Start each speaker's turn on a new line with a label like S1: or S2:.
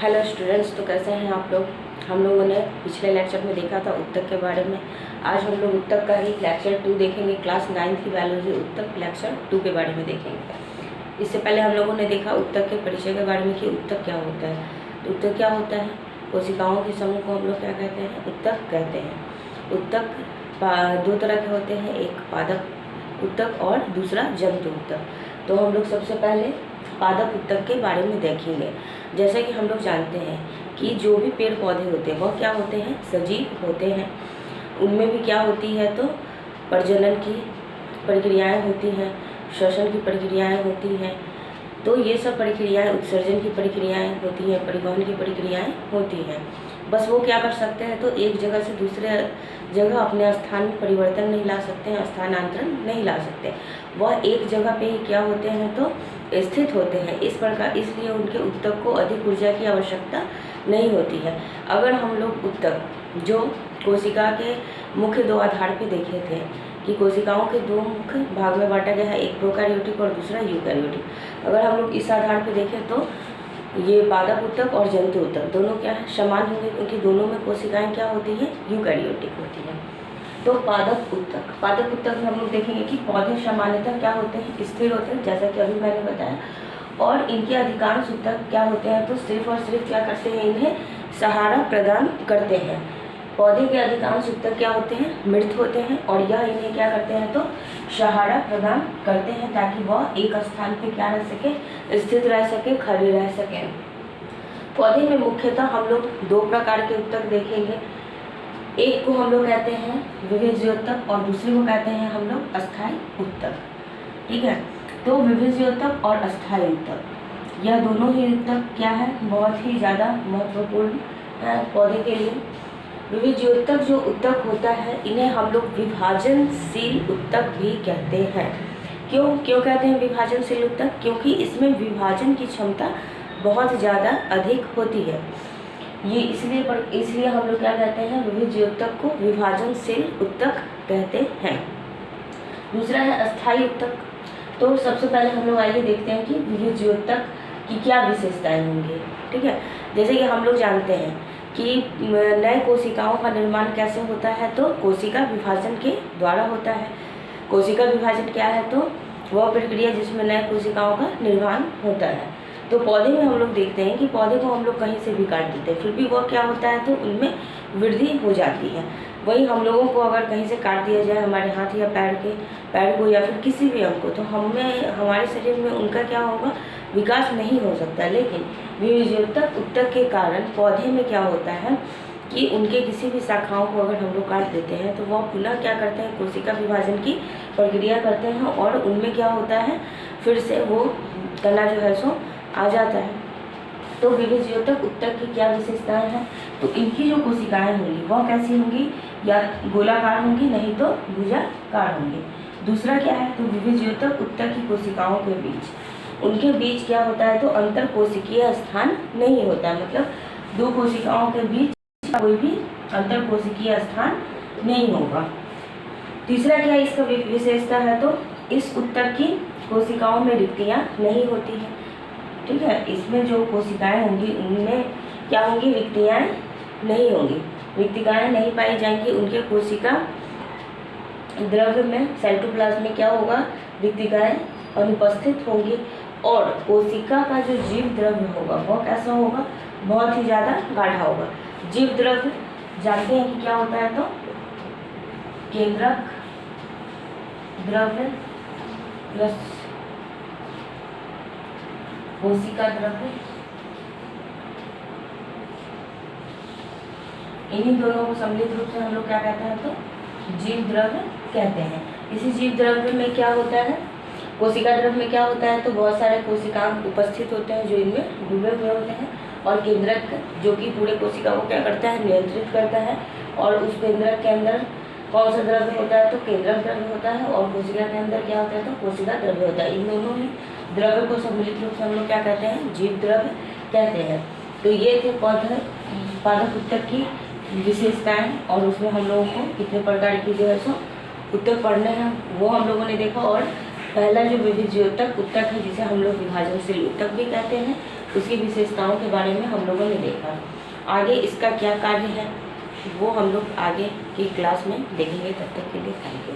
S1: Hello students, तो कैसे हैं आप लोग। हम लोगों ने पिछले लेक्चर में देखा था उत्तक के बारे में। आज हम लोग उत्तक का ही लेक्चर 2 देखेंगे। क्लास 9th की बायोलॉजी उत्तक लेक्चर 2 के बारे में देखेंगे। इससे पहले हम लोगों ने देखा उत्तक के परिचय के बारे में कि उत्तक क्या होता है। तो उत्तक क्या होता है, कोशिकाओं के समूह को हम लोग क्या कहते हैं, उत्तक कहते हैं। उत्तक 2 तरह के होते हैं, एक पादप उत्तक और दूसरा जंतु उत्तक। तो हम लोग सबसे पहले पादप उत्तक के बारे में देखेंगे। जैसे कि हम लोग जानते हैं कि जो भी पेड़ पौधे होते हैं वह क्या होते हैं, सजीव होते हैं। उनमें भी क्या होती है, तो प्रजनन की प्रक्रियाएं होती हैं, श्वसन की प्रक्रियाएं होती हैं। तो ये सब प्रक्रियाएं, उत्सर्जन की प्रक्रियाएं होती हैं, परिवहन की प्रक्रियाएं होती हैं। बस वो क्या कर सकते हैं, तो एक जगह से दूसरे जगह अपने स्थान में परिवर्तन नहीं ला सकते हैं, स्थानांतरण नहीं ला सकते। वह एक जगह पे ही क्या होते हैं, तो स्थित होते हैं। इस प्रकार इसलिए उनके उत्तक को अधिक ऊर्जा की आवश्यकता नहीं होती है। अगर हम लोग उत्तक जो कोशिका के मुख्य 2 आधार पे देखे थे कि कोशिकाओं के 2 मुख्य भाग में बांटा गया है, एक प्रोकैरियोटिक और दूसरा यूकैरियोटिक। अगर हम लोग इस आधार पे देखें तो ये पादप उत्तक और जंतु उत्तक दोनों क्या है, समान होंगे, क्योंकि दोनों में कोशिकाएं क्या होती हैं, यूकैरियोटिक होती हैं। तो पादप उत्तक में हम लोग देखेंगे कि पौधे सामान्यतः क्या होते हैं, स्थिर होते हैं, जैसा कि अभी मैंने बताया। और इनके अधिकांश उत्तक क्या होते हैं, तो सिर्फ और सिर्फ क्या करते हैं, इन्हें सहारा प्रदान करते हैं। पौधे के अधिकांश उत्तक क्या होते हैं, मृत होते हैं, और यह इन्हें क्या करते हैं, तो सहारा प्रदान करते हैं ताकि वह एक स्थान पे क्या रह सके, स्थित रह सके, खड़े रह सके। पौधे में मुख्यतः हम लोग 2 प्रकार के उत्तक देखेंगे। एक को हम लोग कहते हैं विभिज्योतक और दूसरे को कहते हैं हम लोग अस्थायी उत्तक। ठीक है, तो विभिज्योतक और अस्थायी उत्तक यह दोनों ही उत्तक क्या है, बहुत ही ज़्यादा महत्वपूर्ण है पौधे के लिए। विभिज्योतक जो उत्तक होता है इन्हें हम लोग विभाजनशील उत्तक भी कहते हैं। क्यों कहते हैं विभाजनशील उत्तक, क्योंकि इसमें विभाजन की क्षमता बहुत ज़्यादा अधिक होती है। ये इसलिए हम लोग क्या कहते हैं, विभिज्योतक को विभाजनशील उत्तक कहते हैं। दूसरा है अस्थायी उत्तक। तो सबसे पहले हम लोग आइए देखते हैं कि विभिज्योतक की क्या विशेषताएं होंगी। ठीक है, जैसे कि हम लोग जानते हैं कि नए कोशिकाओं का निर्माण कैसे होता है, तो कोशिका विभाजन के द्वारा होता है। कोशिका विभाजन क्या है, तो वह प्रक्रिया जिसमें नए कोशिकाओं का निर्माण होता है। तो पौधे में हम लोग देखते हैं कि पौधे को हम लोग कहीं से भी काट देते हैं, फिर भी वह क्या होता है, तो उनमें वृद्धि हो जाती है। वही हम लोगों को अगर कहीं से काट दिया जाए, हमारे हाथ या पैर को या फिर किसी भी अंग को, तो हमारे शरीर में उनका क्या होगा, विकास नहीं हो सकता। लेकिन विभिज्योतक उत्तक के कारण पौधे में क्या होता है कि उनके किसी भी शाखाओं को अगर हम लोग काट देते हैं तो वह पुनः क्या करते हैं, कोशिका विभाजन की प्रक्रिया करते हैं और उनमें क्या होता है, फिर से वो तना जो है सो आ जाता है। तो विभिज्योतक उत्तक की क्या विशेषताएं हैं, तो इनकी जो कोशिकाएं होंगी वह कैसी होंगी, या गोलाकार होंगी, नहीं तो भुजाकार होंगी। दूसरा क्या है, तो विभिज्योतक उत्तक की कोशिकाओं के बीच, उनके बीच क्या होता है, तो अंतर कोशिकीय स्थान नहीं होता है। मतलब 2 कोशिकाओं के बीच कोई भी अंतर कोशिकीय स्थान नहीं होगा। तीसरा क्या इसका विशेषता है, तो इस उत्तक की कोशिकाओं में रिक्तियां नहीं होती हैं। ठीक है, इसमें जो कोशिकाएं होंगी उनमें क्या होंगी, रिक्तियां नहीं होंगी, रिक्तिकाएं नहीं पाई जाएंगी। उनके कोशिका द्रव्य में, साइटोप्लाज्म में क्या होगा, रिक्तिकाएं अनुपस्थित होंगी। और कोशिका का जो जीव द्रव्य होगा वह कैसा होगा, बहुत ही ज़्यादा गाढ़ा होगा। जीव द्रव्य जानते हैं कि क्या होता है, तो केंद्रक द्रव्य प्लस कोशिका द्रव्य, इन्हीं दोनों को सम्मिलित रूप से हम लोग क्या कहते हैं, तो जीव द्रव्य कहते हैं। इसी जीव द्रव्य में क्या होता है, कोशिका द्रव्य में क्या होता है, तो बहुत सारे कोशिकांग उपस्थित होते हैं जो इनमें डूबे हुए होते हैं। और केंद्रक जो कि पूरे कोशिका को क्या करता है, नियंत्रित करता है। और उस केंद्रक के अंदर कौन सा द्रव्य होता है, तो केंद्रक द्रव्य होता है। और कोशिका के अंदर क्या होता है, तो कोशिका द्रव्य होता है। इन दोनों ही द्रव्य को सम्मिलित रूप से हम लोग क्या कहते हैं, जीव द्रव्य कहते हैं। तो ये थे पादप उत्तक की विशेषताएं, और उसमें हम लोगों को कितने प्रकार की जो है सो उत्तक पढ़ने हैं वो हम लोगों ने देखा। और पहला जो विभिज्योतक उत्तक है जिसे हम लोग विभाजनशील उत्तक भी कहते हैं, उसकी विशेषताओं के बारे में हम लोगों ने देखा। आगे इसका क्या कार्य है वो हम लोग आगे की क्लास में देखेंगे। तब तक के लिए थैंक यू।